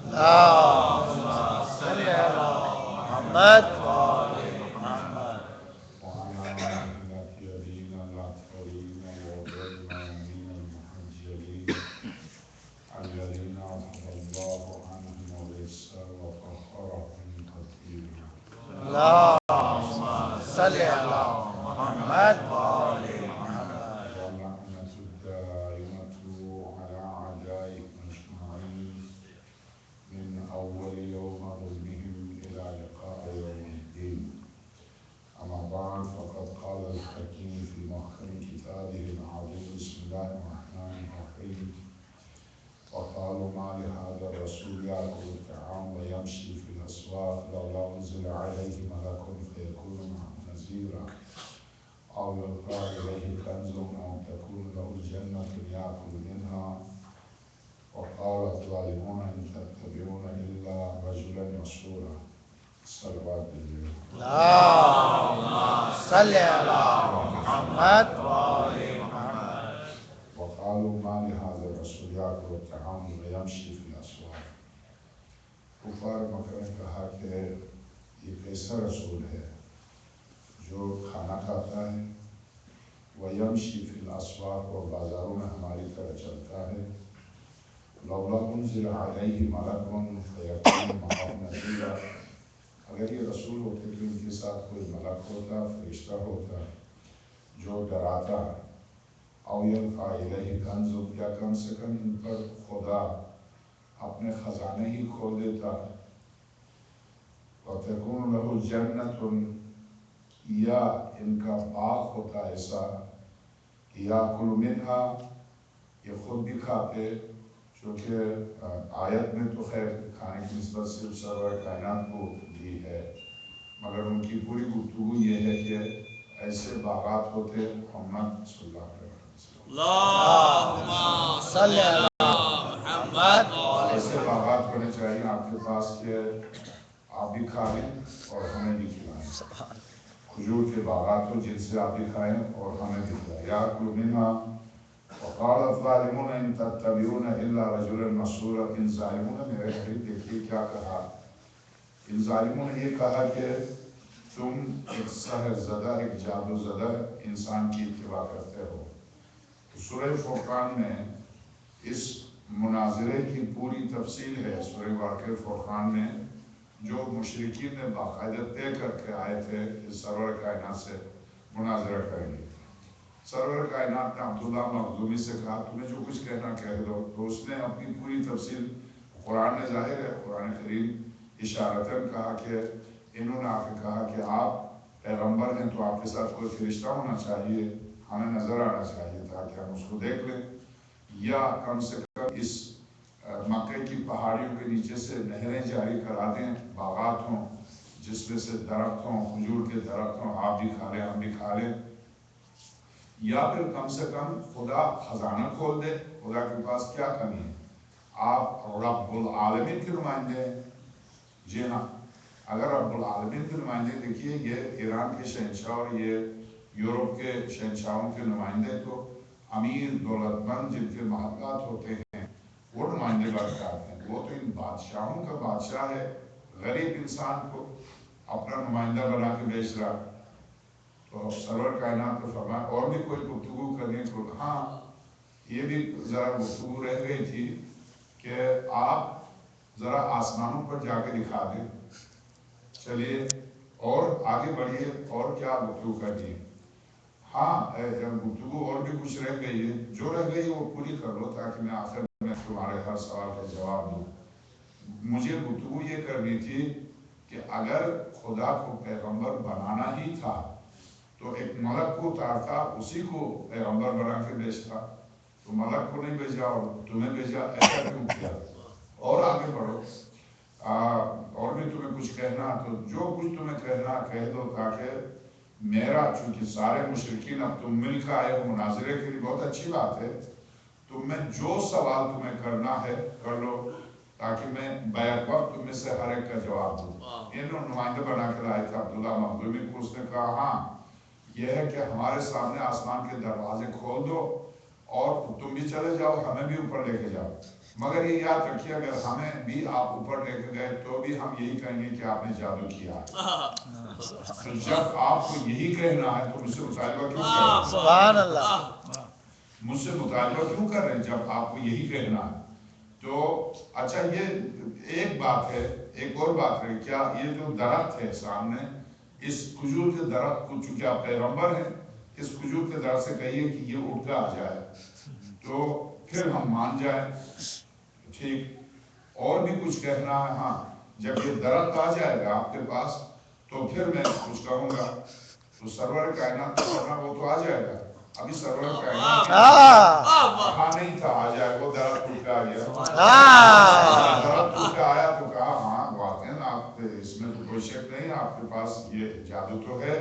اللهم صل على محمد محمد. وعلى أهلة أبينا الأطهرين وغر الميامين المحجلين الذين أذهب الله عنهم الرجس وطهرهم تطهيرا. اللهم صل على محمد وآل محمد. واللعنة الدائمة على أعدائهم أجمعين من أول يوم ظلمهم إلى لقاء يوم الدين. أما بعد، فقد قال الحكيم في محكم كتابه العظيم: بسم الله الرحمن الرحيم. وقالوا ما لهذا الرسول يأكل الطعام ويمشي في الأسواق لولا أنزل عليه ملك فيكون معه نذيرا أو يلقى إليه كنز أو تكون له جنة يأكل منها. وقال الظالمون إن تتبعون إلا رجلا مسحورا. صلوات الله. اللهم صل على محمد وآل محمد. وقالوا ما لهذا الرسول يأكل الطعام ويمشي في الأسواق. کفار مکہ نے کہا کہ یہ کیسا رسول ہے جو کھانا کھاتا ہے، وَيَمْشِي فِي الْأَسْوَاقِ اور بازاروں میں ہماری طرح چلتا ہے، لَوْلَا أُنزِلَ عَلَيْهِ مَلَكٌ فَيَكُونُ مَعَهُ نَذِيرًا. اگر یہ رسول ہوتے تو ان کے ساتھ کوئی ملک ہوتا، فرشتہ ہوتا جو ڈراتا، أَوْ يَلْقَى إِلَيْهِ كَنْزٌ، یا کم سے کم ان پر خدا اپنے خزانے ہی کھول دیتا، وَتَكُونُ لَهُ جَنَّةٌ، یا ان کا باغ ہوتا ایسا کہ یَأْكُلُ مِنْهَا، یہ خود بھی کھاتے، چونکہ آیت میں تو خیر کھانے کی نسبت صرف سرور کائنات کو دی ہے، مگر ان کی پوری گفتگو یہ ہے کہ ایسے باغات ہوتے محمد صلی اللہ علیہ وسلم، اللهم صل على محمد. ایسے باغات ہونے چاہیے آپ کے پاس کہ آپ بھی کھائیں اور ہمیں بھی کھلائیں، کھجور کے باغات ہو جن سے آپ بھی کھائیں اور ہمیں بھی کھلائیں. یَأْكُلُ مِنْهَا. وَقَالَ الظَّالِمُونَ إِن تَتَّبِعُونَ إِلَّا رَجُلًا مَسْحُورًا. ان ظالموں نے، میرے حبیب دیکھیے کیا کہا، ان ظالموں نے یہ کہا کہ تم ایک سحر زدہ، ایک جادو زدہ انسان کی اتباع کرتے ہو. سورہ فرقان میں اس مناظرے کی پوری تفصیل ہے. سورہ واقعہ فرقان میں جو مشرکین نے باقاعدہ طے کر کے آئے تھے کہ سرور کائنات سے مناظرہ کریں گے. سرور کائنات نے عبداللہ مخزومی سے کہا تمہیں جو کچھ کہنا کہہ دو، تو اس نے اپنی پوری تفصیل، قرآن میں ظاہر ہے، قرآن کریم اشارتاً کہا کہ انہوں نے آ کے کہا کہ آپ پیغمبر ہیں تو آپ کے ساتھ کوئی فرشتہ ہونا چاہیے، ہمیں نظر آنا چاہیے تاکہ ہم اس کو دیکھ لیں، یا کم سے کم اس مکے کی پہاڑیوں کے نیچے سے نہریں جاری کرا دیں، باغات ہوں جس میں سے درخت ہوں، کھجور کے درخت ہوں، آپ بھی کھا لیں ہم بھی کھا لیں، یا پھر کم سے کم خدا خزانہ کھول دے. خدا کے پاس کیا کمی ہے، آپ رب العالمین کے نمائندے ہیں. جی ہاں، اگر رب العالمین کے نمائندے، دیکھیے یہ ایران کے شہنشاہ اور یہ یورپ کے شہنشاہوں کے نمائندے تو امیر دولت مند جن کے محلات ہوتے ہیں وہ نمائندے برکات ہیں. وہ تو ان بادشاہوں کا بادشاہ ہے، غریب انسان کو اپنا نمائندہ بنا کے بیچ رہا. تو سرور کائنات کو فرمایا اور بھی کوئی گفتگو کرنے کو، ہاں یہ بھی ذرا گفتگو رہ گئی تھی کہ آپ ذرا آسمانوں پر جا کے دکھا دیں. چلیے اور آگے بڑھیے، اور کیا گفتگو کرنی ہے. ہاں گفتگو اور بھی کچھ رہ گئی ہے، جو رہ گئی وہ پوری کر لو تاکہ میں آخر میں تمہارے ہر سوال کا جواب دوں۔ مجھے گفتگو یہ کرنی تھی کہ اگر خدا کو پیغمبر بنانا ہی تھا تو ایک ملک کو اتارتا، اسی کو پیغمبر بنا کے بھیجتا، تو ملک کو نہیں بھیجا اور تمہیں بھیجا، ایسا کیوں کیا؟ اور آگے بڑھو، اور بھی تمہیں کچھ کہنا تو جو کچھ تمہیں کہنا کہہ دو، تاکہ میرا، چونکہ سارے مشرکین اب تم مل کر آئے ہو مناظرے کے لیے، بہت اچھی بات ہے، تم میں جو سوال تمہیں کرنا ہے کر لو، تاکہ میں بیک وقت تم میں سے ہر ایک کا جواب دوں۔ یہ نمائندہ بنا کر آئے تھے عبداللہ مخدومی کو، اس نے کہا ہاں یہ ہے کہ ہمارے سامنے آسمان کے دروازے کھول دو اور تم بھی چلے جاؤ، ہمیں بھی اوپر لے کے جاؤ، مگر یہ یاد رکھیے اگر ہمیں بھی آپ اوپر لے کے گئے تو بھی ہم یہی کہیں گے کہ آپ نے جادو کیا ہے۔ تو جب آپ کو یہی کہنا ہے تو مجھ سے مطالبہ کیوں کر رہے ہیں؟ سبحان اللہ، مجھ سے مطالبہ کیوں کر رہے ہیں جب آپ کو یہی کہنا ہے؟ تو اچھا یہ ایک بات ہے، ایک اور بات ہے، کیا یہ جو درخت ہے سامنے، اس کھجور کے درخت کو، چونکہ آپ پیغمبر ہیں، اس کھجور کے درخت سے کہیے کہ یہ اٹھ کر آ جائے تو پھر ہم مان جائیں، ٹھیک؟ اور بھی کچھ کہنا ہے؟ ہاں، جب یہ درخت آ جائے گا آپ کے پاس تو پھر میں کچھ کہوں گا۔ تو سرور کائنات نے فرمایا وہ تو آ جائے گا، ابھی سرور کائنات کہا نہیں تھا آ جائے، وہ درخت اٹھ کے آ گیا۔ درخت اٹھ کے آیا تو کہا ہاں واقعی آپ، اس میں تو کوئی شک نہیں، آپ کے پاس یہ جادو تو ہے۔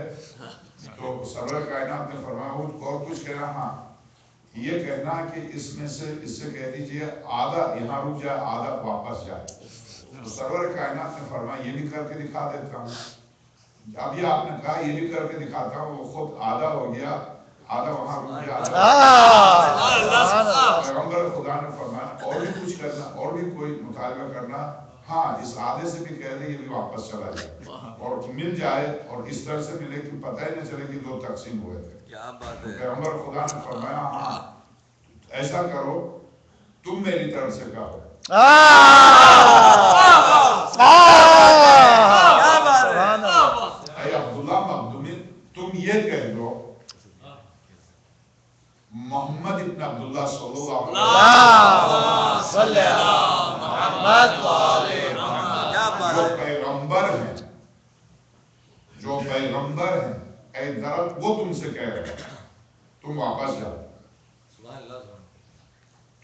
تو سرور کائنات نے فرمایا اور کچھ کہنا؟ ہاں، یہ کہنا کہ اس میں سے، اس سے کہہ دیجئے آدھا یہاں رک جائے، آدھا واپس جائے۔ تو سرور کائنات نے فرمایا یہ بھی کر کے دکھا دیتا ہوں۔ ابھی آپ نے کہا یہ بھی کر کے دکھاتا ہوں، وہ خود آدھا ہو گیا، آدھا وہاں رک گیا۔ پیغمبر خدا نے فرمایا اور بھی کچھ کرنا، اور بھی کوئی مطالبہ کرنا؟ ہاں، اس آدھے سے بھی کہہ دے یہ بھی واپس چلا جائے اور مل جائے، اور اس طرح سے ملے کہ پتہ ہی نہ چلے کہ دو تقسیم ہوئے تھے۔ تو پیغمبر خدا نے فرمایا ہاں ایسا کرو، تم میری طرف سے کہو۔ اے عبداللہ مخدومی، تم یہ کہہ دو محمد ابن عبداللہ صلی اللہ علیہ وسلم جو پیغمبر ہیں، جو پیغمبر ہیں، اے درخت وہ تم سے کہہ رہے ہیں تم واپس جاؤ۔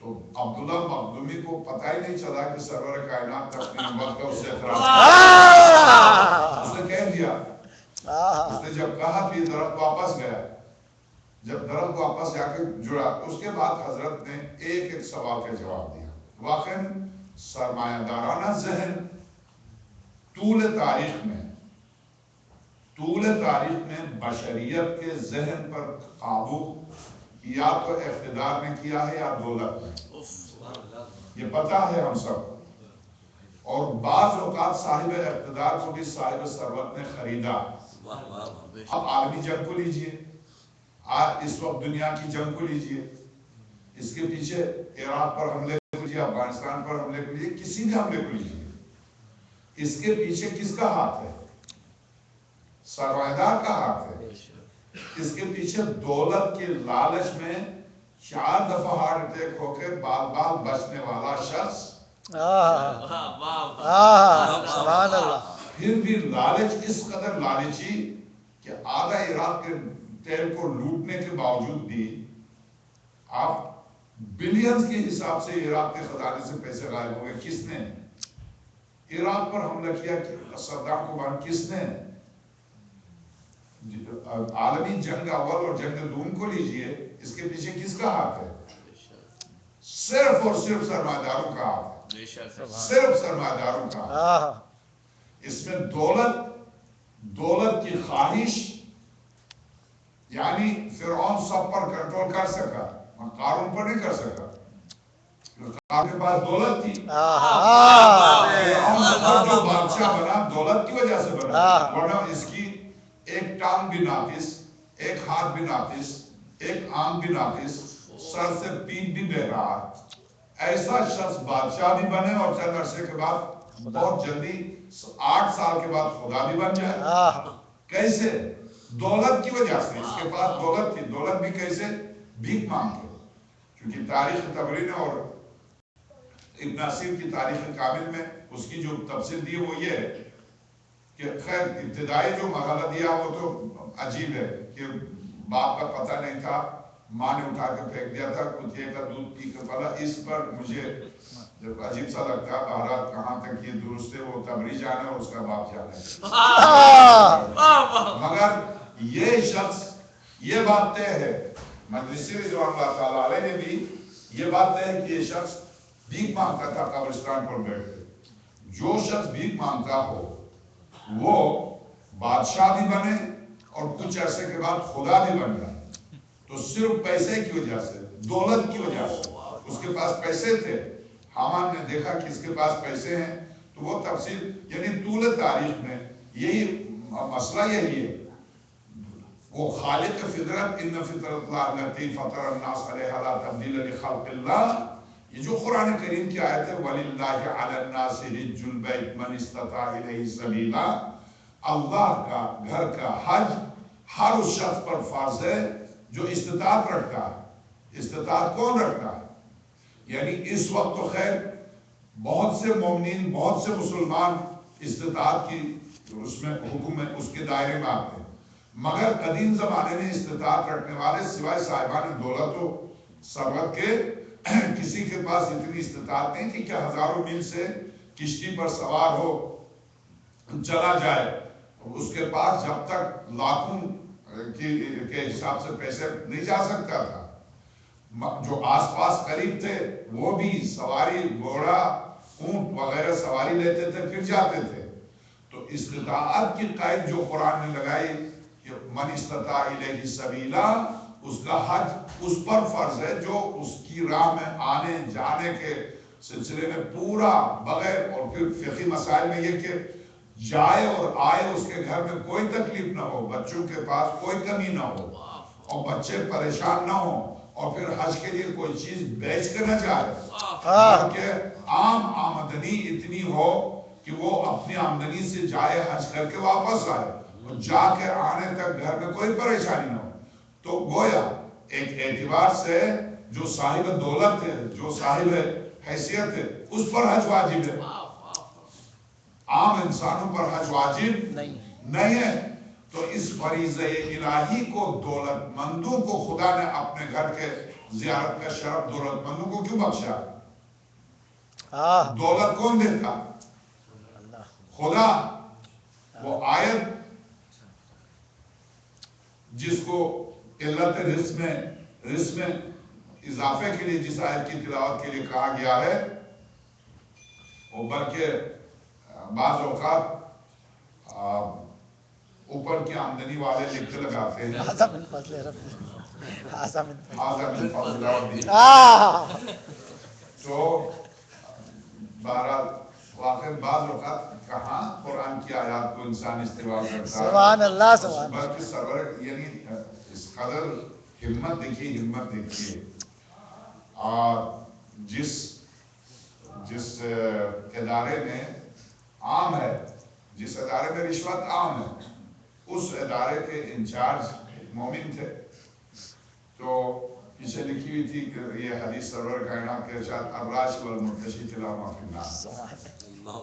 تو عبداللہ مخدومی کو پتہ ہی نہیں چلا کہ سرور کائنات اپنی نبوت کا اس سے اعتراض کیا، اس نے کہہ دیا۔ اس نے جب کہا کہ درخت واپس گیا، جب درخت واپس جا کے جڑا، اس کے بعد حضرت نے ایک ایک سوال کا جواب دیا۔ واقعاً سرمایہ دارانہ ذہن طول تاریخ میں بشریت کے ذہن پر قابو یا تو اقتدار نے کیا ہے یا دولت نے، یہ پتہ ہے ہم سب، اور بعض اوقات صاحب اقتدار کو بھی صاحب ثروت نے خریدا۔ اب عالمی جنگ کو لیجئے، اس وقت دنیا کی جنگ کو لیجئے، اس کے پیچھے عراق پر حملے کو لیجئے، افغانستان پر حملے کو لیجئے، کسی بھی حملے کو لیجئے، اس کے پیچھے کس کا ہاتھ ہے؟ سرمایہ کا ہاتھ ہے۔ اس کے پیچھے دولت کے لالچ میں 4 دفعہ ہارٹ اٹیک ہو کے بال بال بچنے والا شخص، سبحان اللہ، پھر بھی لالچ اس قدر لالچی کہ آدھا عراق کے تیل کو لوٹنے کے باوجود بھی آپ بلینز کے حساب سے عراق کے خزانے سے پیسے غائب ہو گئے۔ کس نے عراق پر حملہ کیا؟ صدام کو بان کس نے؟ عالمی جنگ اول اور جنگ دوم کو لیجئے، اس کے پیچھے کس کا ہاتھ ہے؟ صرف اور صرف سرمایہ داروں کا ہاتھ ہے، صرف سرمایہ داروں کا ہاتھ ہے۔ اس میں دولت کی خواہش، یعنی فرعون سب پر کنٹرول کر سکا، قارون پر نہیں کر سکا، قارون کے پاس دولت تھی۔ فرعون جو بادشاہ بنا دولت کی وجہ سے بنا، ورنہ اس کی ایک ٹانگ بھی ناقص، ایک ہاتھ بھی ناقص، ایک آنکھ بھی ناقص، سر سے پیٹھ بھی بہ رہا، ایسا شخص بادشاہ بھی بنے اور چند عرصے کے بعد بہت جلدی 8 سال کے بعد خدا بھی بن جائے۔ کیسے؟ دولت کی وجہ سے، اس کے پاس دولت تھی، دولت بھی کیسے؟ بھیک مانگ کے. کیونکہ تاریخ تبری نے اور ابن اسیر کی تاریخ کامل میں اس کی جو تفسیر دی وہ یہ ہے کہ خیر ابتدائی جو مرحلہ دیا وہ تو عجیب ہے کہ باپ کا پتہ نہیں تھا، ماں نے اٹھا کے پھینک دیا تھا، کتھے کا دودھ پی کے پلا. اس پر مجھے جب عجیب سا لگتا ہے بہرحال کہاں تک یہ درست ہے وہ تبری جانے اور اس کا باپ جانے. مگر یہ شخص یہ بات طے ہے، مجلسی رضوان اللہ تعالیٰ علیہ نے بھی یہ بات طے ہے کہ یہ شخص بھیک مانگتا تھا قبرستان پر بیٹھ کے. جو شخص بھیک مانگتا ہو وہ بادشاہ بھی بنے اور کچھ عرصے کے بعد خدا بھی بن جائے. تو صرف پیسے کی وجہ سے، دولت کی وجہ سے، اس کے پاس پیسے تھے، حامان نے دیکھا کہ اس کے پاس پیسے ہیں تو وہ تفصیل یعنی طول تاریخ میں یہی مسئلہ یہی ہے. وہ خالق فطرت، ان فطرت اللہ التی فطر الناس علیہا لا تبدیل لخلق اللہ، یہ جو قرآن کریم کی آیت ہے وَلِلَّهِ عَلَى النَّاسِ حِجُّ الْبَيْتِ مَنِ اسْتَطَاعَ إِلَيْهِ سَبِيلًا، اللہ کا گھر کا حج ہر اس شخص پر فرض ہے جو استطاعت رکھتا ہے. استطاعت کون رکھتا ہے؟ یعنی اس وقت تو خیر بہت سے مومنین، بہت سے مسلمان استطاعت کی اس میں حکم میں اس کے دائرے میں آتے ہیں. مگر قدیم زمانے میں استطاعت رکھنے والے سوائے صاحبان دولت و ثروت کے کسی کے پاس اتنی استطاعت نہیں تھی کہ ہزاروں میل سے کشتی پر سوار ہو چلا جائے. اس کے پاس جب تک لاکھوں کے حساب سے پیسے نہیں جا سکتا تھا. جو آس پاس قریب تھے وہ بھی سواری گھوڑا اونٹ وغیرہ سواری لیتے تھے پھر جاتے تھے. تو استطاعت کی قید جو قرآن نے لگائی کہ من استطاع الیہ سبیلا، اس کا حج اس پر فرض ہے جو اس کی راہ میں آنے جانے کے سلسلے میں پورا بغیر، اور پھر فقہی مسائل میں یہ کہ جائے اور آئے اس کے گھر میں کوئی تکلیف نہ ہو، بچوں کے پاس کوئی کمی نہ ہو اور بچے پریشان نہ ہو، اور پھر حج کے لیے کوئی چیز بیچ کے نہ جائے بلکہ عام آمدنی اتنی ہو کہ وہ اپنی آمدنی سے جائے حج کر کے واپس آئے اور جا کے آنے تک گھر میں کوئی پریشانی نہ ہو. تو گویا ایک اعتبار سے جو صاحب دولت ہے، جو صاحب حیثیت ہے، اس پر حج واجب ہے. عام انسانوں پر حج واجب نہیں ہے. تو اس فریضہ الہی کو دولت مندوں کو خدا نے اپنے گھر کے زیارت کا شرف دولت مندوں کو کیوں بخشا؟ دولت کون دیتا؟ خدا. وہ آیت جس کو علت رزق میں اضافے کے لیے جس آیت کی تلاوت کے لیے کہا گیا ہے، وہ بلکہ بعض اوقات اوپر کی آمدنی والے لکھ کے لگاتے ہیں تو بہرحال واقع بعض اوقات کہاں قرآن کی آیات کو انسان استعمال کرتا ہے. سبحان اللہ سبحان اللہ. بلکہ سرور یعنی اس قدر ہمت دیکھیے اور جس ادارے میں عام ہے، جس ادارے میں رشوت عام ہے، اس ادارے کے انچارج ایک مومن تھے. تو پیچھے لکھی ہوئی تھی کہ یہ حدیث سرور کائنات کے ارشاد الراش والمرتشی فی النار.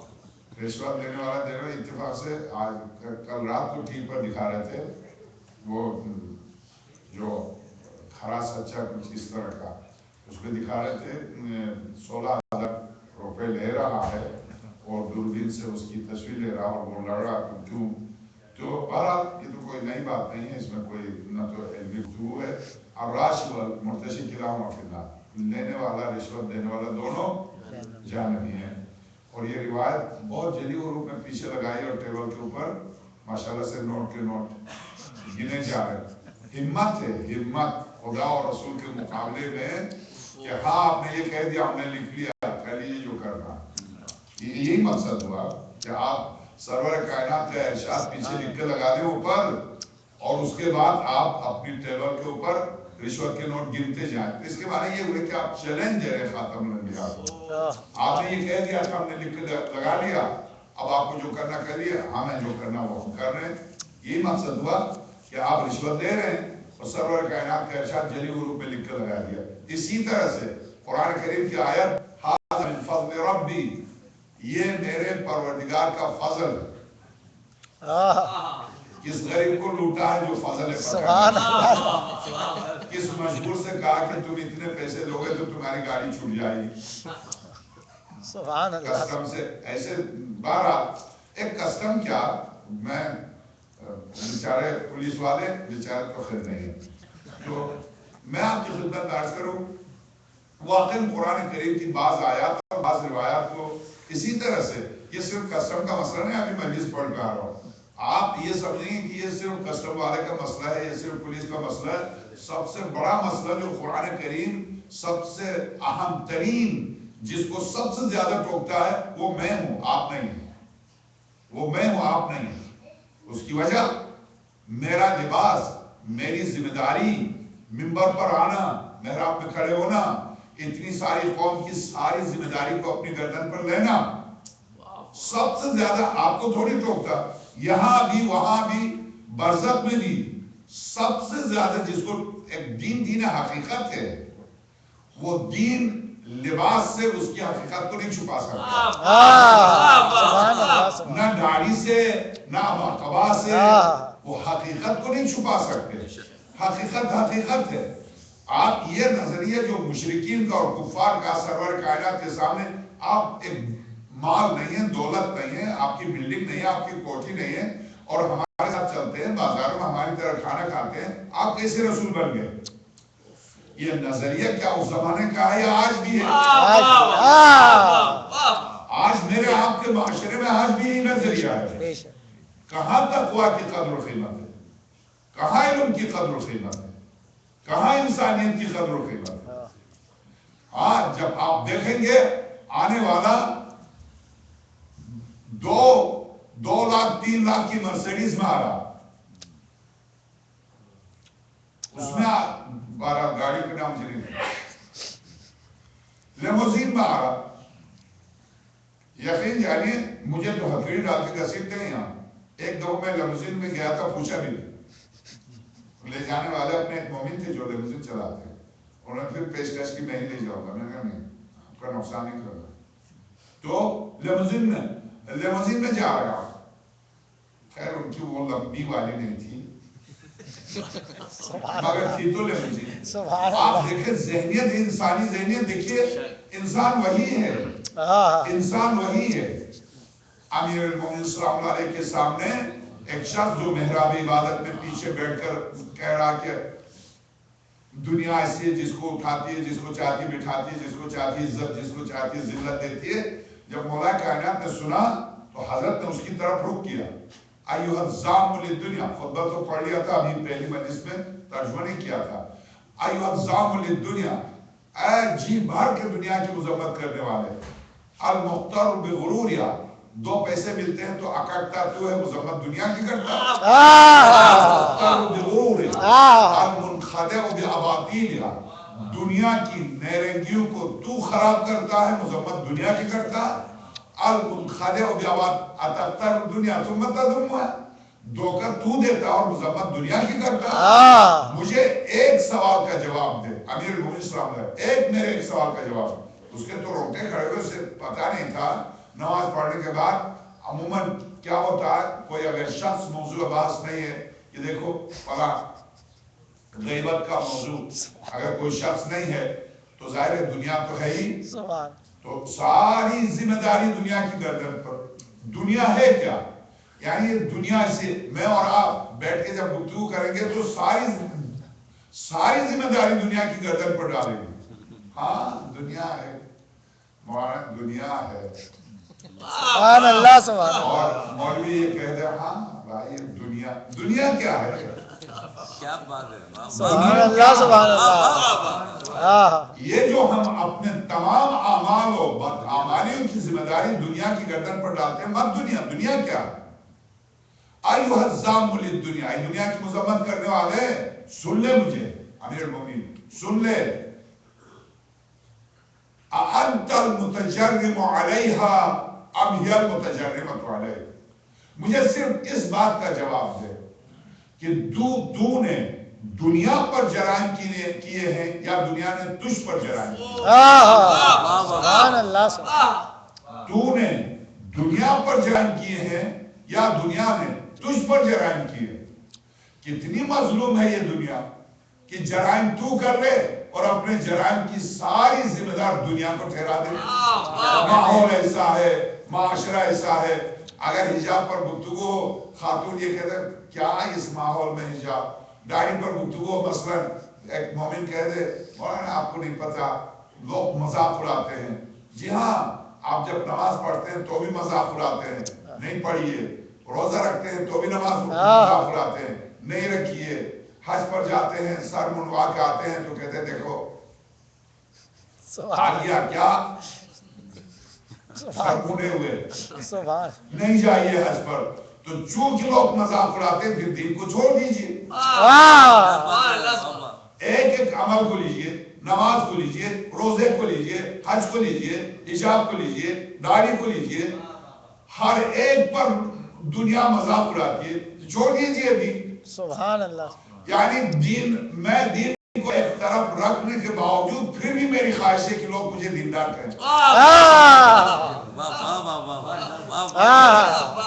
رشوت دینے والا دینے اتفاق سے کل رات کو ٹی وی پر دکھا رہے تھے وہ جو کھرا سچا کچھ اس طرح کا، اس پہ دکھا رہے تھے 16,000 روپے لے رہا ہے اور دوربین سے اس کی تصویر لے رہا اور وہ لڑ رہا کیوں. تو بہرحال یہ تو کوئی نئی بات نہیں ہے، اس میں کوئی نہ تو علمی گفتگو ہے. الراش والمرتشی کلاہما فی النار، لینے والا رشوت دینے والا دونوں جہنمی ہیں. اور یہ روایت بہت جلی روپ میں پیچھے لگائی اور ٹیبل کے اوپر ماشاءاللہ سے نوٹ کے نوٹ گنے جا رہے. ہمت ہے، ہمت خدا اور رسول کے مقابلے میں کہ ہاں آپ نے یہ کہہ دیا، ہم نے لکھ لیا، کہہ لیجیے جو کرنا. یہی مقصد ہوا کہ آپ سرور کائنات کا ارشاد پیچھے لکھ کے لگا دیں اوپر اور اس کے بعد آپ اپنی ٹیبل کے اوپر رشوت کے نوٹ گنتے جائیں. اس کے بارے یہ ہوئے کہ آپ چیلنج دے رہے خاتم الانبیاء کو. آپ نے یہ کہہ دیا کہ ہم نے لکھ کے لگا لیا، اب آپ کو جو کرنا کریے، ہمیں جو کرنا وہ ہم کر رہے ہیں. یہی مقصد ہوا کہ کہ آپ رشوت دے رہے ہیں، اور سرور کائنات کا ارشاد جلی حروف میں لکھ کر لگا دیا. اسی طرح سے قرآن کریم کی آیت ھذا من فضل ربی، یہ میرے پروردگار کا فضل ہے. کس غریب کو لوٹا ہے جو فضل ہے؟ سبحان اللہ. کس مجبور سے کہا کہ تم اتنے پیسے دو گے تو تمہاری گاڑی چھوٹ جائے گی؟ سبحان اللہ. کسٹم سے ایسے بہرحال ایک کسٹم کیا، میں بیچارے پولیس والے بیچارے تو خیر نہیں ہیں. تو میں آپ کی خدمت عرض کروں، واقعی قرآن کریم کی بعض آیات اور بعض روایات کو اسی طرح سے، یہ صرف کسٹم کا مسئلہ نہیں، ابھی مجلس پڑھ کے آ رہا ہوں، آپ یہ سمجھیں کہ یہ صرف کسٹم والے کا مسئلہ ہے، یہ صرف پولیس کا مسئلہ ہے. سب سے بڑا مسئلہ جو قرآن کریم سب سے اہم ترین، جس کو سب سے زیادہ ٹوکتا ہے، وہ میں ہوں آپ نہیں ہیں، وہ میں ہوں آپ نہیں ہیں. اس کی وجہ میرا لباس، میری ذمہ داری، منبر پر آنا، محراب میں کھڑے ہونا، اتنی ساری قوم کی ساری ذمہ داری کو اپنی گردن پر لینا، سب سے زیادہ آپ کو تھوڑی ٹوکتا. یہاں بھی وہاں بھی برزخ میں بھی سب سے زیادہ جس کو ایک دین حقیقت ہے، وہ دین لباس سے اس کی حقیقت کو نہیں چھپا سکتا. سبحان اللہ. نہ داڑھی سے نہ قبا سے وہ حقیقت کو نہیں چھپا سکتے. حقیقت حقیقت ہے. آپ یہ نظریہ جو مشرکین کا اور کفار کا سرور کائنات کے سامنے، آپ ایک مال نہیں ہے، دولت نہیں ہے، آپ کی بلڈنگ نہیں ہے، آپ کی کوٹھی نہیں ہے، اور ہمارے ساتھ چلتے ہیں بازاروں میں، ہماری طرح کھانا کھاتے ہیں، آپ کیسے رسول بن گئے؟ یہ نظریہ کیا اس زمانے کا ہے یا آج بھی ہے؟ آج میرے آپ کے معاشرے میں آج بھی یہی نظریہ ہے. کہاں تقویٰ کی قدر و قیمت ہے؟ کہاں علم کی قدر و قیمت ہے؟ کہاں انسانیت کی قدر و قیمت ہے؟ آج جب آپ دیکھیں گے آنے والا 2 لاکھ 3 لاکھ کی مرسیڈیز میں آ رہا، اس میں 12 گاڑی کے نام مجھے نہیں، لیموزین میں آ رہا. یقین جانیے مجھے تو ہتھیلی ڈال کے گھسیٹتے ہیں یہاں. ایک دو میں لیموزین میں گیا تھا، پوچھا بھی لے جانے والے اپنے ایک مومن تھے جو لیموزین چلاتے، انہوں نے پھر پیشکش کی میں ہی لے جاؤں گا. میں نے کہا نہیں، آپ کا نقصان نہیں کرنا. تو لیموزین میں جا رہا. خیر ان کی وہ لمبی والی نہیں تھی مگر تھی تو لیموزین. آپ دیکھیں ذہنیت، انسانی ذہنیت دیکھیے، انسان وہی ہے، انسان وہی ہے. امیر المومنین صلی اللہ علیہ کے سامنے ایک شخص جو محراب عبادت میں پیچھے بیٹھ کر کہہ رہا کہ دنیا ایسی ہے جس کو اٹھاتی ہے، جس کو چاہتی بٹھاتی ہے، جس کو چاہتی عزت، جس کو چاہتی ذلت دیتی ہے. جب مولا کائنات نے سنا تو حضرت نے اس کی طرف رخ کیا. ایھا الزام للدنیا، خطبہ تو پڑھ لیا تھا، ابھی پہلی مجلس میں ترجمہ نہیں کیا تھا. ایھا الزام للدنیا، اے جی بھر کے دنیا کی مذمت کرنے والے. المختار بغروریا، 2 پیسے ملتے ہیں تو اکڑتا تو ہے، مذمت دنیا کی کرتا. المختار بغروریا المنخدع باباطیلیا، دنیا کی نیرنگیوں کو تو خراب کرتا ہے، مذمت دنیا کی کرتا. المنخدع باباطیلیا دنیا ثم تذمها، دھوکہ تو دیتا اور مذمت دنیا کی کرتا. مجھے ایک سوال کا جواب دے امیر المومنین صلی اللہ علیہ وسلم، ایک میرے ایک سوال کا جواب. اس کے تو روٹے کھڑے ہوئے، اسے پتا نہیں تھا. نماز پڑھنے کے بعد عموماً کیا ہوتا ہے، کوئی اگر شخص موضوع بحث نہیں ہے کہ دیکھو فلاں غیبت کا موضوع، اگر کوئی شخص نہیں ہے تو ظاہر دنیا تو ہے ہی، تو ساری ذمہ داری دنیا کی گردن پر. دنیا ہے کیا؟ یعنی یہ دنیا سے میں اور آپ بیٹھ کے جب گفتگو کریں گے تو ساری ذمہ داری دنیا کی گردن پر ڈالیں گے. ہاں دنیا ہے، دنیا ہے. سبحان اللہ. سبحان اللہ. اور مولوی یہ کہہ دے ہاں بھائی دنیا کیا ہے؟ کیا بات ہے، سبحان اللہ. سبحان اللہ. یہ جو ہم اپنے تمام اعمال و بدعمالیوں کی ذمہ داری دنیا کی گردن پر ڈالتے ہیں. مت دنیا کیا ہے؟ ایھا الزام للدنیا، دنیا کی مذمت کرنے والے سن لے مجھے امیر المومنین، سن لے. اانت المتجرم علیہا ام ہی المتجرمۃ علیہ. مجھے صرف اس بات کا جواب دے، کہ تو نے دنیا پر جرائم کیے ہیں یا دنیا نے تجھ پر جرائم کیے؟ سبحان اللہ تو نے دنیا پر جرائم کیے ہیں یا دنیا نے تجھ پر جرائم کیے؟ کتنی مظلوم ہے یہ دنیا کہ جرائم تو کر لے اور اپنے جرائم کی ساری ذمہ دار دنیا کو ٹھہرا دے. ماحول ایسا ہے، معاشرہ ایسا ہے. اگر حجاب پر گفتگو ہو، خاتون یہ کہتے ہیں کیا اس ماحول میں حجاب، داڑھی پر گفتگو ہو، مثلا ایک مومن کہہ دے مولانا آپ کو نہیں پتا، لوگ مذاق اڑاتے ہیں. جی ہاں، آپ جب نماز پڑھتے ہیں تو بھی مذاق اڑاتے ہیں، نہیں پڑھیے. روزہ رکھتے ہیں تو بھی مذاق اڑاتے ہیں، نہیں رکھیے. حج پر جاتے ہیں، سر منڈوا کے آتے ہیں تو کہتے ہیں دیکھو آ گیا کیا سر مڑے ہوئے. نہیں جائیے حج پر. تو چونکہ لوگ مذاق اڑاتے ہیں پھر دین کو چھوڑ دیجیے. ایک ایک عمل کو لیجیے، نماز کو لیجیے، روزے کو لیجیے، حج کو لیجیے، حجاب کو لیجیے، داڑھی کو لیجیے. ہر ایک پر دنیا مذاق اڑاتی ہے، چھوڑ دیجیے دین. سبحان اللہ. یعنی میں دین کو ایک طرف رکھنے کے باوجود پھر بھی میری خواہش ہے کہ لوگ مجھے دیندار کہیں.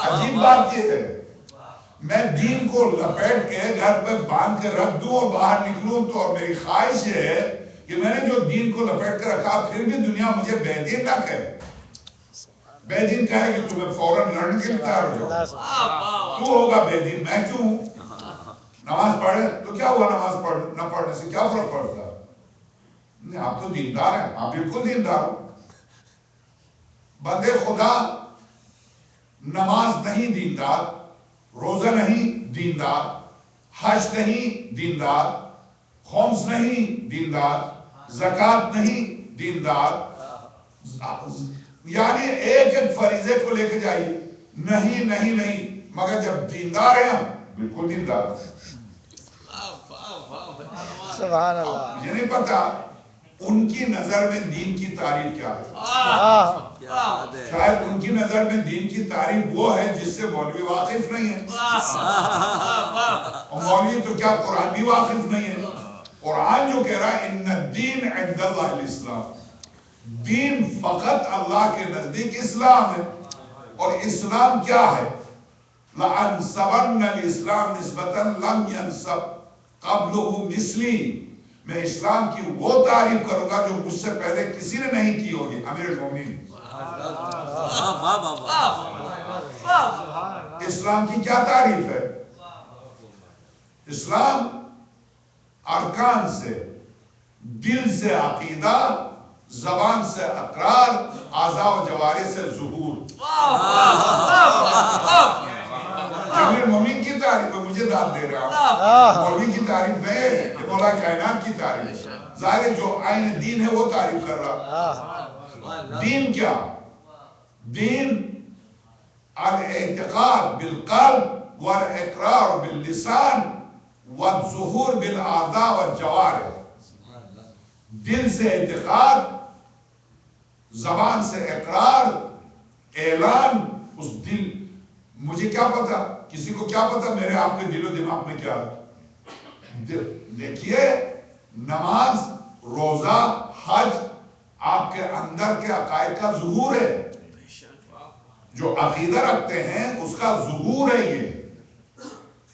عجیب بات یہ ہے، میں دین کو لپیٹ کے گھر پہ باندھ کے رکھ دوں اور باہر نکلوں تو اور میری خواہش یہ ہے کہ میں نے جو دین کو لپیٹ کے رکھا پھر بھی دنیا مجھے بے دین نہ کہے. بے دین کہے کہ تمہیں فوراً لڑنے کے لیے تیار ہو جاؤ. تو ہوگا بے دین، میں کیوں ہوں؟ نماز پڑھے تو کیا ہوا، نماز نہ پڑھنے سے کیا فرق پڑتا ہے؟ نہیں، آپ تو دیندار ہیں، آپ بالکل دیندار ہو. بندے خدا نماز نہیں دیندار، روزہ نہیں دیندار، حج نہیں دیندار، خمس نہیں دیندار، زکوٰۃ نہیں دیندار. یعنی ایک ایک فریضے کو لے کے جائیے، نہیں نہیں نہیں، مگر جب دیندار ہیں ہم بالکل دیندار ہیں. سبحان اللہ. مجھے نہیں پتا ان کی نظر میں دین کی تعریف کیا ہے. شاید ان کی نظر میں دین کی تعریف وہ ہے جس سے مولوی واقف نہیں ہے. اور مولوی تو کیا قرآن بھی واقف نہیں ہے. قرآن جو کہہ رہا ہے ان الدین عند اللہ الاسلام، دین فقط اللہ کے نزدیک اسلام ہے. اور اسلام کیا ہے؟ لَأَنْسَبَنَّ الْإِسْلَامِ نِسْبَةً لَمْ يَنْسَبْ قَبْلُهُ مِثْلِي. میں اسلام کی وہ تعریف کروں گا جو مجھ سے پہلے کسی نے نہیں کی ہوگی. امیر المومنین اسلام کی کیا تعریف ہے؟ اسلام ارکان سے، دل سے عقیدہ، زبان سے اقرار، اعضاء و جوارح سے ظہور. امیر المومنین کی تعریف ہے، مجھے داد دے رہا ہوں. مولوی کی تعریف ہے، یہ مولا کائنات کی تعریف ہے. ظاہر جو عین دین ہے وہ تعریف کر رہا. دین کیا؟ دین الاعتقاد بالقلب والاقرار باللسان والظہور بالاعضاء والجوارح. دل سے اعتقاد، زبان سے اقرار، اعلان. اس دل، مجھے کیا پتا، کسی کو کیا پتا میرے آپ کے دل و دماغ میں کیا ہے. دیکھیے، نماز، روزہ، حج آپ کے اندر کے عقائد کا ظہور ہے. جو عقیدہ رکھتے ہیں اس کا ظہور ہے. یہ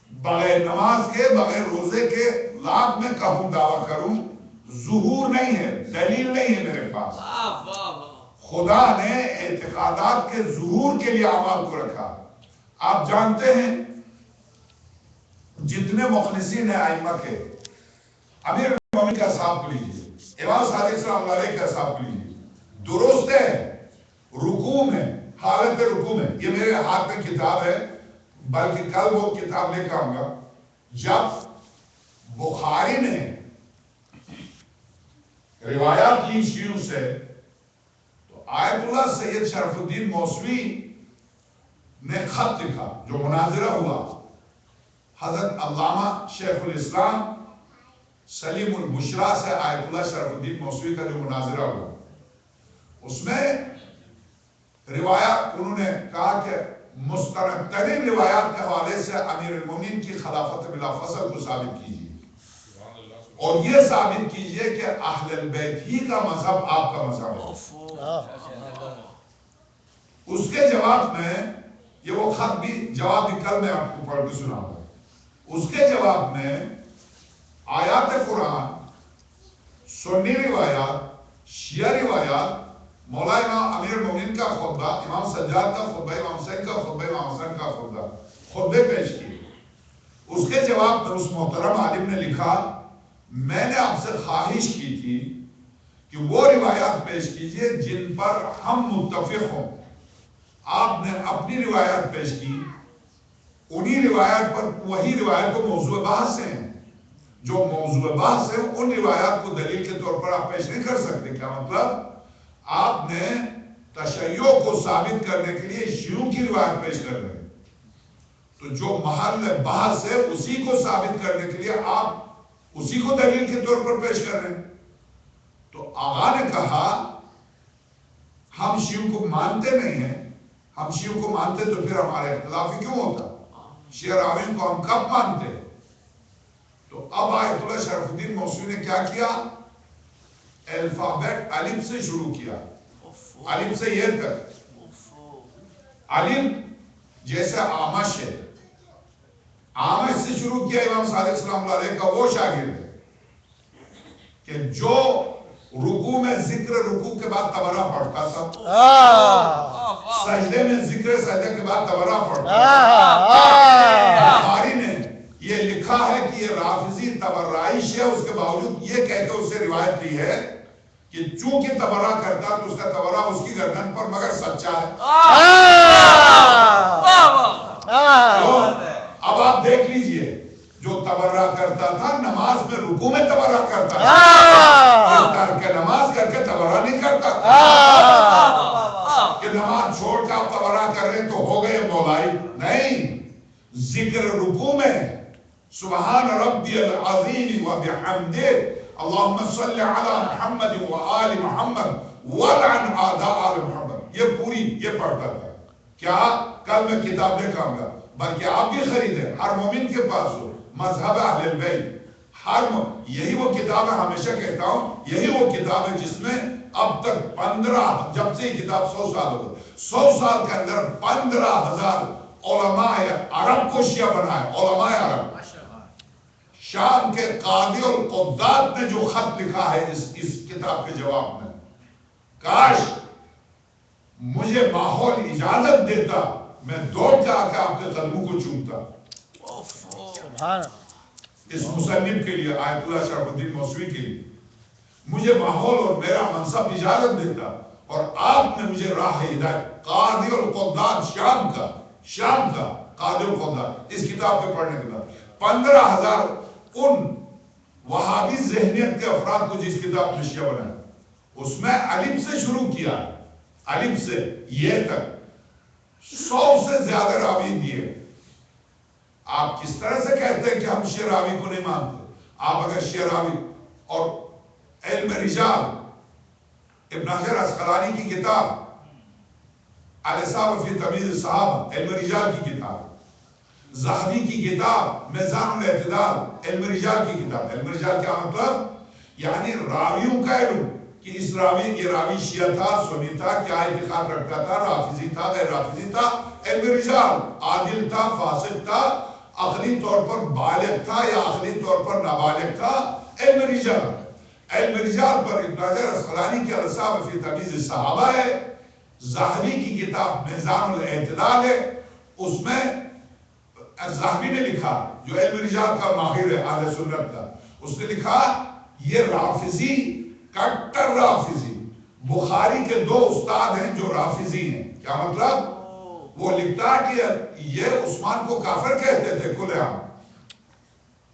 بغیر نماز کے، بغیر روزے کے لاکھ میں کہوں دعویٰ کروں، ظہور نہیں ہے، دلیل نہیں ہے میرے پاس. خدا نے اعتقادات کے ظہور کے لیے اعمال کو رکھا. آپ جانتے ہیں جتنے مخلصین ہیں ائمہ کے، امیر المومنین کا حساب لیجیے، امام صادق سلام علیہ کا حساب لیجیے. درست ہے، رکوع میں، حالت رکوع میں، یہ میرے ہاتھ میں کتاب ہے، بلکہ کل وہ کتاب لے کے آؤں گا. جب بخاری نے روایات لی شیعوں سے تو آیت اللہ سید شرف الدین موسوی نے خط لکھا جو مناظرہ ہوا. حضرت علامہ شیخ الاسلام سلیم البشرا سے آیت اللہ شرف الدین موسوی کا جو مناظرہ ہوا، اس میں روایات انہوں نے کہا کہ مستند ترین روایات کے حوالے سے امیر المومنین کی خلافت بلا فصل کو ثابت کیجیے اور یہ ثابت کیجیے کہ اہل البیت ہی کا مذہب آپ کا مذہب ہے۔ اس کے جواب میں یہ وہ خط بھی جواب بھی کل میں آپ کو پڑھ کے سناؤں گا۔ اس کے جواب میں آیات قرآن، سنی روایات، شیعہ روایات، مولا امام امیر المومنین کا خطبہ، امام سجاد کا خطبہ، امام حسین کا خطبہ، امام حسن کا خطبہ، خطبے پیش کیے۔ اس کے جواب میں اس محترم عالم نے لکھا، میں نے آپ سے خواہش کی تھی کہ وہ روایات پیش کیجئے جن پر ہم متفق ہوں۔ آپ نے اپنی روایات پیش کی، انہی روایات پر وہی روایت کو موضوع بحث ہیں، جو موضوع بحث ہیں ان روایات کو دلیل کے طور پر آپ پیش نہیں کر سکتے۔ کیا مطلب؟ آپ نے تشیع کو ثابت کرنے کے لیے شیعوں کی روایت پیش کر رہے ہیں، تو جو محل بحث ہے اسی کو ثابت کرنے کے لیے آپ اسی کو دلیل کے طور پر پیش کر رہے ہیں۔ تو آقا نے کہا ہم شیعوں کو مانتے نہیں ہیں، ہم شیعوں کو مانتے تو پھر ہمارے اختلافی کیوں ہوتا؟ شیعہ راوین کو ہم کب مانتے؟ تو اب آیت اللہ شرف الدین موسوی نے کیا کیا؟ الفابیٹ الف سے شروع کیا، الف سے یہ تک۔ الف جیسے آمش ہے، آمش سے شروع کیا امام صادق سلام اللہ علیہ کا وہ شاگرد ہے کہ جو رکوع میں ذکر رکوع کے بعد تبرہ پڑھتا تھا، سجدے میں ذکر سجدے کے بعد تبرہ پڑھتا تھا۔ بخاری نے یہ لکھا ہے کہ یہ رافضی تبرائش ہے، اس کے باوجود یہ کہہ کے اس سے روایت کی ہے کہ چونکہ تبرہ کرتا تو اس کا تبرہ اس کی گردن پر مگر سچا ہے۔ تو اب آپ دیکھ لیجئے، جو تبرہ کرتا تھا نماز میں رکوع میں تبرہ کرتا تھا، ترک نماز کر کے تبرہ نہیں کرتا کہ نماز چھوڑ کے آپ تبرہ کر رہے تو ہو گئے مولائی، نہیں، ذکر رکوع میں سبحان ربی العظیم و بحمدہ اللہم صلی علی محمد و آل محمد ولعن اعداء آل محمد، یہ پوری یہ پڑھتا تھا۔ کیا کل میں کتاب لے کہوں گا، بلکہ آپ بھی خریدیں، ہر مومن کے پاس ہو مذہب اہل البیت، یہی وہ کتاب ہے، ہمیشہ کہتا ہوں یہی وہ کتاب ہے جس میں اب تک 15 جب سے یہ کتاب 100 سال ہو گئے، 100 سال کے اندر 15,000 علماء عرب کو شیعہ بنا ہے، علماء عرب۔ شام کے قاضی القضات نے جو خط لکھا ہے اس کتاب کے جواب میں، کاش مجھے ماحول اجازت دیتا میں دوڑ کے آ کے آپ کے قدموں کو چومتا۔ اس مصنف کے لیے، آیت اللہ شرف الدین موسوی کے لیے، مجھے ماحول اور میرا منصب اجازت دیتا اور آپ نے مجھے راہ ہدایت، قاضی القضات شام کا قاضی القضات، اس کتاب پہ پڑھنے کے بعد 15,000 ان وہابی ذہنیت کے افراد کو جس کتاب میں شیعہ بنا ہے، اس میں الف سے شروع کیا ہے، الف سے یہ تک 100 سے زیادہ راوی دیے۔ آپ کس طرح سے کہتے ہیں کہ ہم شیعہ راوی کو نہیں مانتے؟ آپ اگر شیعہ راوی اور علم رجال، ابن حجر اسقلانی کی کتاب الاصابہ فی تمیز الصحابہ، علم رجال کی کتاب، ذہبی کی کتاب میزان الاعتدال، علم رجال کی کتاب۔ علم رجال کیا مطلب؟ یعنی راویوں کا علم، کہ اس راوی یہ راوی شیعہ تھا، سنی تھا، کیا اعتقاد رکھتا تھا، رافضی تھا، غیر رافضی تھا، علم رجال، عادل تھا، فاسق تھا، عقلی طور پر بالغ تھا یا عقلی طور پر نابالغ تھا، علم رجال۔ علم رجال پر ابن حجر اسقلانی کی الاصابہ فی تمیز الصحابہ ہے، ذہبی کی کتاب میزان الاعتدال ہے، اس میں ذہبی نے لکھا، جو علم رجال کا ماہر ہے اہل سنت کا، اس نے لکھا یہ رافضی، کٹر رافضی، بخاری کے 2 استاد ہیں جو رافضی ہیں۔ کیا مطلب؟ وہ لکھتا کہ یہ عثمان کو کافر کہتے تھے کھلے عام،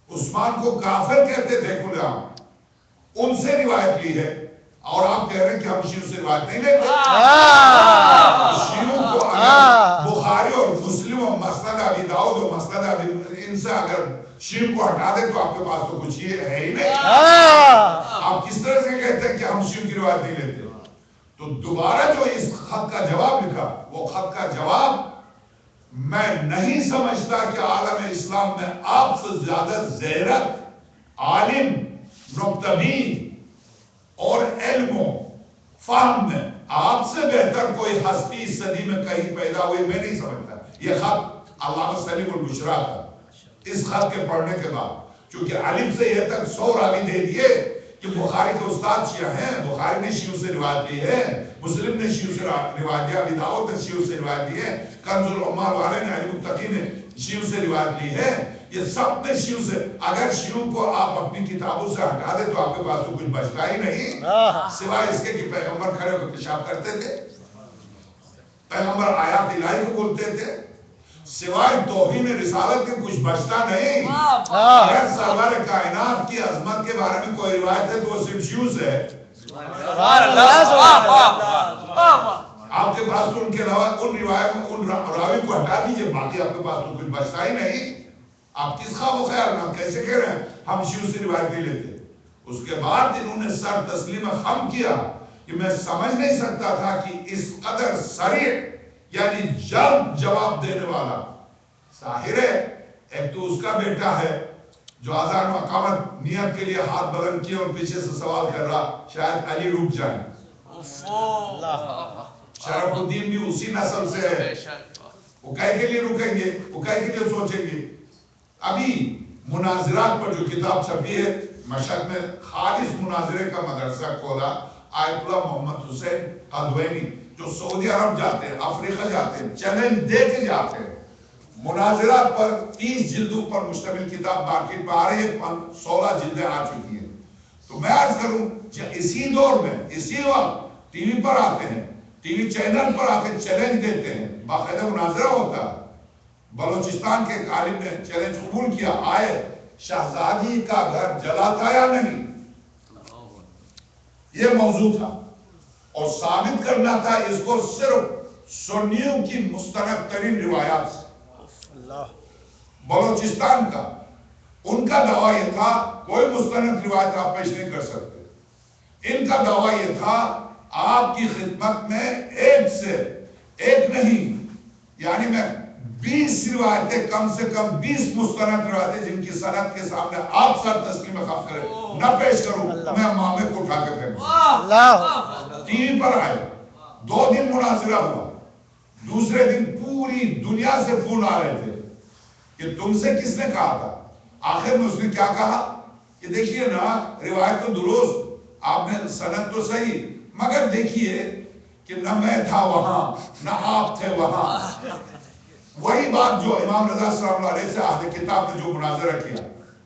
عثمان کو کافر کہتے تھے کھلے عام، ان سے روایت لی ہے، اور آپ کہہ رہے ہیں کہ ہم شیعوں سے روایت نہیں لیتے۔ شیعوں کو اگر بخاری اور مسلم اور مسند ابی داؤد اور مسند ابی، ان سے اگر شیعوں کو ہٹا دے تو آپ کے پاس تو کچھ یہ ہے ہی نہیں۔ آپ کس طرح سے کہتے ہیں کہ ہم شیعوں کی روایت نہیں لیتے؟ تو دوبارہ جو اس خط کا جواب لکھا، وہ خط کا جواب میں نہیں سمجھتا کہ عالم اسلام میں آپ سے زیادہ زیرت عالم نکتبین اور علم و فہم میں آپ سے بہتر کوئی ہستی اس صدی میں کہیں پیدا ہوئی میں نہیں سمجھتا. یہ خط علامہ سلیم البشریٰ کا. اس خط کے پڑھنے کے بعد چونکہ علم سے یہ تک 100 راوی دے دیے کہ بخاری کے استاد شیعہ ہیں, بخاری نے شیعوں سے روایت لی ہے, مسلم نے شیعوں سے روایت لیا, ابی داؤد نے شیعوں سے روایت لی ہے, کنز العمال والے نے علی متقی نے شیعوں سے روایت لی ہے. یہ سب نے شیعوں سے. اگر شیعوں کو آپ اپنی کتابوں سے ہٹا دیں تو آپ کے پاس تو کچھ بچتا ہی نہیں سوائے اس کے کہ پیغمبر کھڑے ہو کے پیشاب کرتے تھے, پیغمبر آیات الہی کو بولتے تھے, سوائے توہین رسالت کے کچھ بچتا نہیں. اگر سرور کائنات کی عظمت کے بارے میں کوئی روایت ہے تو وہ صرف شیعوں سے ہے. آپ کے پاس تو ان کے علاوہ ان روایت میں ان راوی کو ہٹا دیجئے, باقی آپ کے پاس تو کچھ بچتا ہی نہیں. آپ کس خواب و خیال میں کیسے کہہ رہے ہیں ہم شیعوں سے روایت نہیں لیتے. اس کے بعد انہوں نے سر تسلیم خم کیا کہ میں سمجھ نہیں سکتا تھا کہ اس قدر صریح یعنی جلد جواب دینے والا. ظاہر ہے ایک تو اس کا بیٹا ہے جو آزان و اقامت نیت کے لیے ہاتھ بلند کیے اور پیچھے سے سوال کر رہا, شاید علی رک جائیں. شرف الدین بھی اسی نسل سے ہے, وہ کہے کے لیے رکیں گے, وہ کہے کے لیے سوچیں گے. ابھی مناظرات پر جو کتاب چھپی ہے مشہد میں خالص مناظرے کا مدرسہ کھولا آیت اللہ محمد حسین حدوینی, جو سعودی عرب جاتے ہیں, افریقہ جاتے ہیں, چیلنج دے کے جاتے ہیں. مناظرات پر 30 جلدوں پر مشتمل کتاب مارکیٹ میں آ رہی ہے, 16 جلدیں آ چکی ہیں. تو میں عرض کروں اسی دور میں اسی وقت ٹی وی پر آتے ہیں, ٹی وی چینل پر آ کے چیلنج دیتے ہیں, باقاعدہ مناظرہ ہوتا ہے. بلوچستان کے ایک عالم نے چیلنج قبول کیا, آئے شہزادی کا گھر جلا تھا یا نہیں, یہ موضوع تھا, اور ثابت کرنا تھا اس کو صرف سنیوں کی مستند ترین روایات سے. بلوچستان کا ان کا دعویٰ یہ تھا کوئی مستند روایت آپ پیش نہیں کر سکتے. ان کا دعویٰ یہ تھا آپ کی خدمت میں ایک سے ایک نہیں, یعنی میں 20 روایتیں, کم سے کم 20 مستند روایتیں جن کی سند کے سامنے آپ سر تسلیم خم کریں نہ پیش کروں, میں مامے کو اٹھا کے پھینکوں. ٹی وی پر آئے, 2 دن مناظرہ ہوا, دوسرے دن پوری دنیا سے فون آ رہے تھے کہ تم سے کس نے کہا تھا. آخر میں اس نے کیا کہا کہ دیکھیے نا روایت تو درست, آپ نے سند تو صحیح, مگر دیکھیے کہ نہ میں تھا وہاں نہ آپ تھے وہاں. وہی بات جو امام رضا صلی اللہ علیہ سے اہل کتاب نے جو مناظرہ کیا,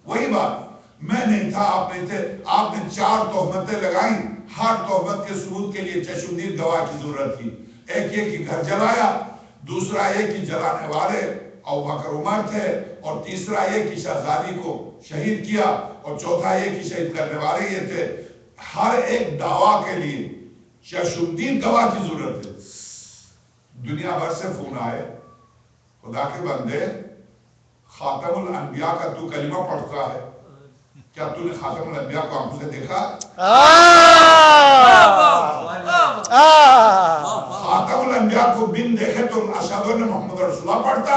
وہی بات, میں نہیں تھا آپ نہیں تھے, آپ نے 4 تہمتیں لگائیں, ہر تہمت کے ثبوت کے لیے چشمدید گواہ کی ضرورت تھی. ایک یہ کہ گھر جلایا, دوسرا یہ کہ جلانے والے ابوبکر عمر تھے, اور تیسرا یہ کہ شہزادی کو شہید کیا, اور چوتھا یہ کہ شہید کرنے والے یہ تھے. ہر ایک دعویٰ کے لیے چشمدید گواہ کی ضرورت ہے. دنیا بھر سے فون آئے, خدا کے بندے خاتم الانبیاء کا تو کلمہ پڑھتا ہے, کیا تو نے خاتم الانبیاء کو آنکھوں سے دیکھا؟ خاتم الانبیاء کو بن دیکھے تو اشہد ان محمد رسول اللہ پڑھتا,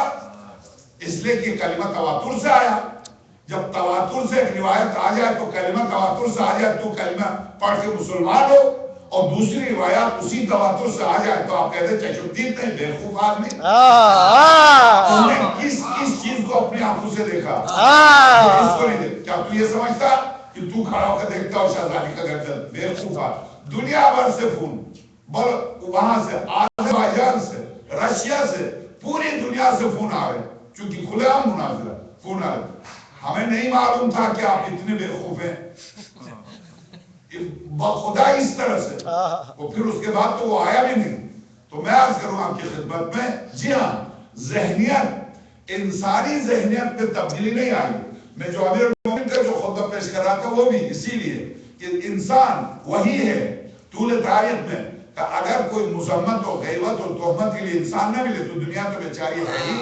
اس لیے کہ کلمہ تواتر سے آیا. جب تواتر سے ایک روایت آ جائے تو کلمہ تواتر سے آ جائے تو کلمہ پڑھ کے مسلمان ہو, اور دوسری روایات اسی تواتر سے آ جائے تو آپ کہتے ہیں چشمدید نہیں, بیوقوف آدمی. تم نے کس چیز کو اپنی آنکھوں سے دیکھا, اس کو نہیں دیکھا. کیا تو یہ سمجھتا کہ تو کھڑا ہو کے دیکھتا ہو شہزادی کا گھر جل؟ بیوقوف آدمی. دنیا بھر سے فون, وہاں سے آذربائیجان سے, رشیا سے, پوری دنیا سے فون آ رہے, چونکہ کھلے عام مناظرہ فون آ رہے. ہمیں نہیں معلوم تھا کہ آپ اتنے بیوقوف ہیں, خدا اس طرح سے. اور پھر اس کے بعد تو وہ آیا بھی نہیں. تو میں عرض کروں آپ کی خدمت میں, جی ہاں, ذہنیت انسانی ذہنیت میں تبدیلی نہیں آئی. میں جو امیر المومنین کا جو خطبہ پیش کر رہا تھا وہ بھی اسی لیے کہ انسان وہی ہے. طول تاریخ میں کہ اگر کوئی مذمت و غیبت اور تہمت کے لیے انسان نہ ملے تو دنیا تو بیچاری ہے ہی.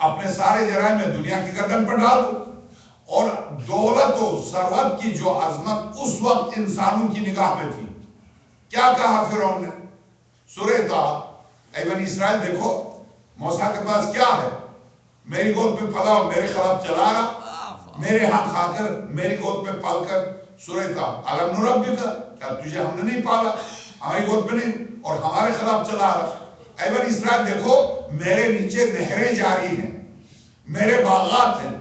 اپنے سارے جرائم میں دنیا کی گردن پر ڈال دو. اور دولت و ثروت کی جو عظمت اس وقت انسانوں کی نگاہ میں تھی, کیا کہا فرعون نے؟ سورہ طٰ, اے بنی اسرائیل دیکھو موسیٰ کے پاس کیا ہے؟ میری گود پہ پلا اور میرے خلاف چلا رہا، میرے ہاں کھا کر میری گود پہ پال کر سورہ کا علم نربی کا، کیا تجھے ہم نے نہیں پالا؟ ہماری گود پہ نہیں اور ہمارے خلاف چلا رہا۔ اے بنی اسرائیل دیکھو میرے نیچے نہریں جاری ہیں، میرے باغات ہیں،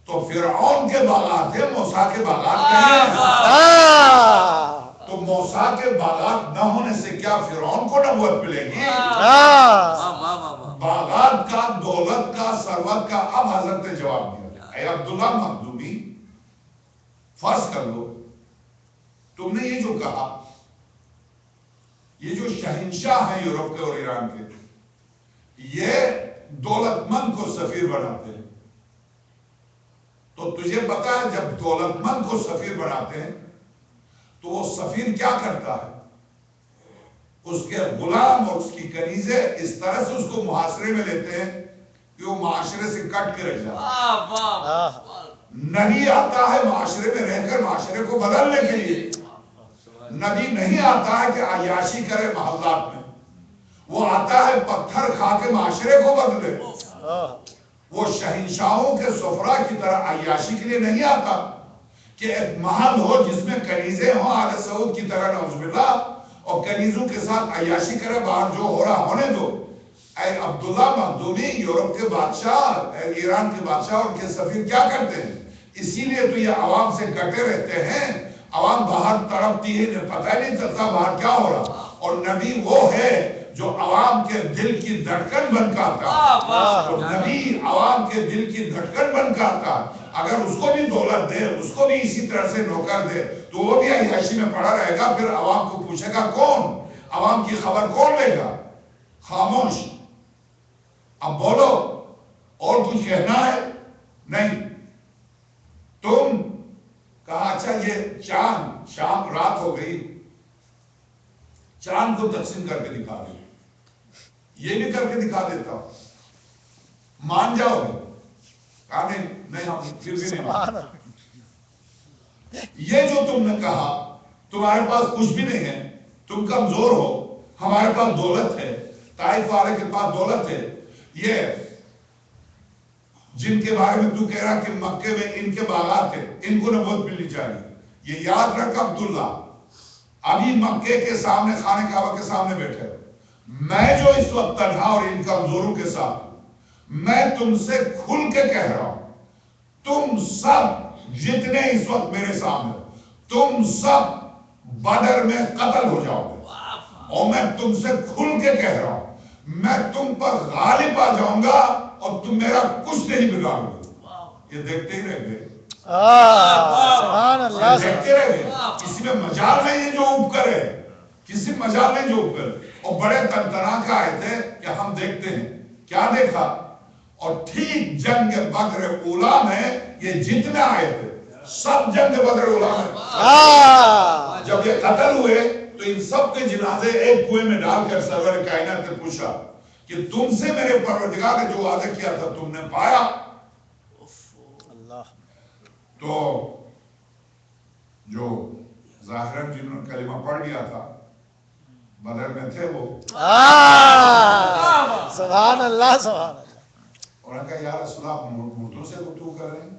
تو فرعون کے باغات ہیں، موسیٰ کے باغات نہیں ہیں۔ تو موسیٰ کے باغات نہ ہونے سے کیا فرعون کو نبوت ملے گی؟ باغات کا، دولت کا، ثروت کا۔ اب حضرت نے جواب دیا، اے عبداللہ مخدومی، فرض کر لو تم نے یہ جو کہا، یہ جو شہنشاہ ہیں یورپ کے اور ایران کے، یہ دولت مند کو سفیر بناتے ہیں، تو تجھے پتا ہے جب دولت مند کو سفیر بناتے ہیں تو وہ سفیر کیا کرتا ہے؟ اس کے غلام اور اس کی کنیزیں اس طرح سے اس کو محاصرے میں لیتے ہیں کہ وہ معاشرے سے کٹ کے رہ جاتا ہے۔ نبی آتا ہے معاشرے میں رہ کر معاشرے کو بدلنے کے لیے، نبی نہیں آتا ہے کہ عیاشی کرے محلات میں، وہ آتا ہے پتھر کھا کے معاشرے کو بدلے۔ وہ شہنشاہوں کے سفرا کی طرح عیاشی کے لیے نہیں آتا کہ ایک محل ہو جس میں کنیزیں ہوں آل سعود کی طرح نعوذ باللہ، اور کنیزوں کے ساتھ عیاشی کرے، باہر جو ہو رہا ہونے دو۔ اے عبداللہ مخدومی، یورپ کے بادشاہ، ایران کے بادشاہ، ان کے سفیر کیا کرتے ہیں؟ اسی لیے تو یہ عوام سے کٹے رہتے ہیں، عوام باہر تڑپتی ہے، پتہ نہیں چلتا باہر کیا ہو رہا۔ اور نبی وہ ہے جو عوام کے دل کی دھڑکن بن کے آتا ہے، اور نبی عوام کے دل کی دھڑکن بن کے آتا ہے۔ اگر اس کو بھی دولت دے، اس کو بھی اسی طرح سے نوکر دے تو وہ بھی عیاشی میں پڑا رہے گا، پھر عوام کو پوچھے گا کون؟ عوام کی خبر کون لے گا؟ خاموش۔ اب بولو، اور کچھ کہنا ہے؟ نہیں۔ تم کہا اچھا یہ چاند، شام رات ہو گئی، چاند کو تقسیم کر کے دکھا دو، یہ بھی کر کے دکھا دیتا ہوں، مان جاؤ گے؟ کہا نہیں ہم پھر بھی نہیں مان۔ یہ جو تم نے کہا تمہارے پاس کچھ بھی نہیں ہے، تم کمزور ہو، ہمارے پاس دولت ہے، طائف والے کے پاس دولت ہے، یہ جن کے بارے میں تو کہہ رہا کہ مکے میں ان کے باغات ہیں، ان کو نبوت ملنی چاہیے، یہ یاد رکھ عبداللہ، ابھی مکے کے سامنے، خانہ کعبہ کے سامنے بیٹھے، میں جو اس وقت تنہا اور ان کمزوروں کے ساتھ ہوں، میں تم سے کھل کے کہہ رہا ہوں، تم سب جتنے اس وقت میرے سامنے، تم سب بدر میں قتل ہو جاؤ گے، اور میں تم سے کھل کے کہہ رہا ہوں، میں تم پر غالب آ جاؤں گا اور تم میرا کچھ نہیں بگاڑو گے۔ یہ دیکھتے ہی رہ گئے، سبحان اللہ، دیکھتے رہ گئے، کسی میں مجال نہیں ہے جو اوپ کرے، کسی مجال نہیں جو اوپ کرے، اور بڑے تنتنا کے آئے تھے کہ ہم دیکھتے ہیں، کیا دیکھا؟ اور ٹھیک جنگ بدر اولا میں یہ جتنے آئے تھے سب جنگ بدر اولا میں جب یہ قتل ہوئے تو ان سب کے جنازے ایک کنویں میں ڈال کر سرور کائنات نے پوچھا کہ تم سے میرے پروردگار نے جو وعدہ کیا تھا تم نے پایا؟ تو جو ظاہراً جنہوں نے کلمہ پڑھ لیا تھا بدر میں تھے وہ، سبحان اللہ، سبحان اللہ، انہوں نے کہا یا رسول اللہ مردوں سے گفتگو کر رہے ہیں؟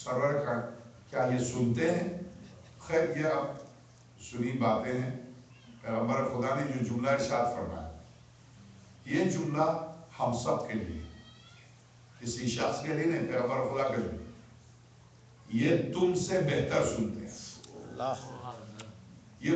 سرور کا کیا یہ سنتے ہیں؟ خیر یہ اب سنی باتیں ہیں، پیغمبر خدا نے جو جملہ ارشاد فرمایا، یہ جملہ ہم سب کے لیے، کسی شخص کے لیے نہیں، پیغمبر خدا کے لیے، یہ تم سے بہتر سنتے ہیں، یہ